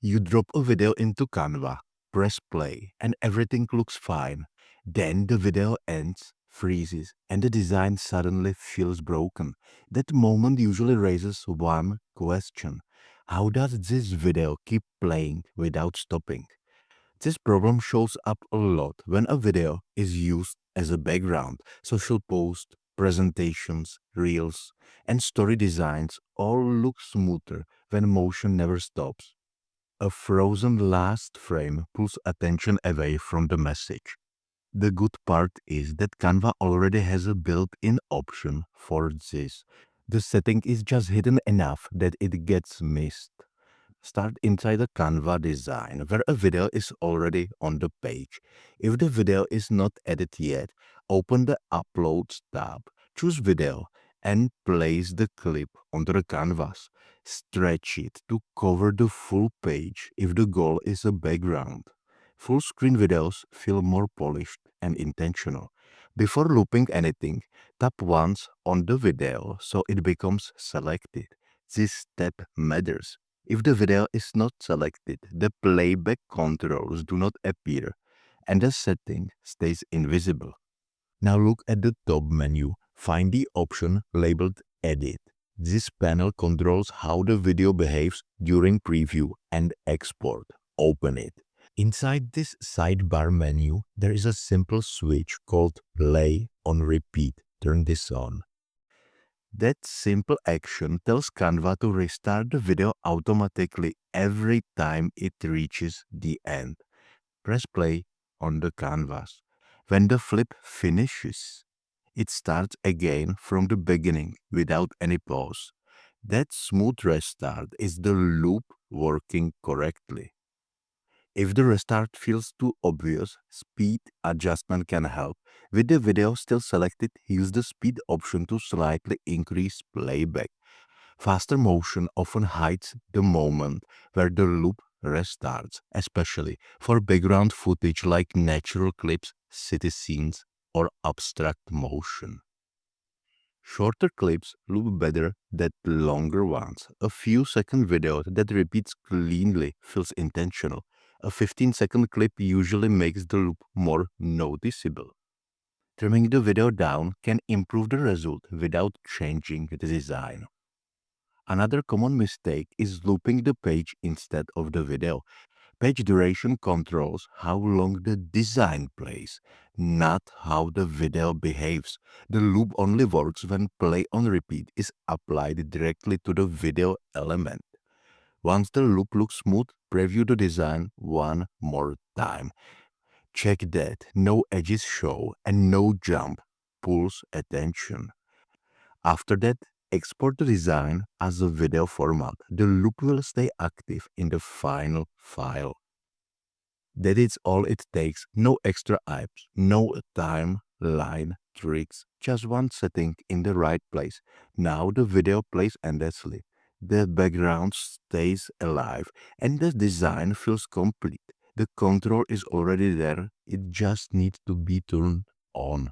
You drop a video into Canva, press play, and everything looks fine. Then the video ends, freezes, and the design suddenly feels broken. That moment usually raises one question. How does this video keep playing without stopping? This problem shows up a lot when a video is used as a background. Social posts, presentations, reels, and story designs all look smoother when motion never stops. A frozen last frame pulls attention away from the message. The good part is that Canva already has a built-in option for this. The setting is just hidden enough that it gets missed. Start inside the Canva design where a video is already on the page. If the video is not added yet, open the Uploads tab, choose Video, and place the clip onto the canvas. Stretch it to cover the full page if the goal is a background. Full screen videos feel more polished and intentional. Before looping anything, tap once on the video so it becomes selected. This step matters. If the video is not selected, the playback controls do not appear and the setting stays invisible. Now look at the top menu. Find the option labeled Edit. This panel controls how the video behaves during preview and export. Open it. Inside this sidebar menu, there is a simple switch called Play on Repeat. Turn this on. That simple action tells Canva to restart the video automatically every time it reaches the end. Press play on the canvas. When the flip finishes, it starts again from the beginning without any pause. That smooth restart is the loop working correctly. If the restart feels too obvious, speed adjustment can help. With the video still selected, use the speed option to slightly increase playback. Faster motion often hides the moment where the loop restarts, especially for background footage like natural clips, city scenes, or abstract motion. Shorter clips look better than longer ones. A few second video that repeats cleanly feels intentional. A 15-second clip usually makes the loop more noticeable. Trimming the video down can improve the result without changing the design. Another common mistake is looping the page instead of the video. Page duration controls how long the design plays, not how the video behaves. The loop only works when play on repeat is applied directly to the video element. Once the loop looks smooth, preview the design one more time. Check that no edges show and no jump pulls attention. After that, export the design as a video format. The loop will stay active in the final file. That is all it takes. No extra apps, no timeline tricks, just one setting in the right place. Now the video plays endlessly. The background stays alive and the design feels complete. The control is already there. It just needs to be turned on.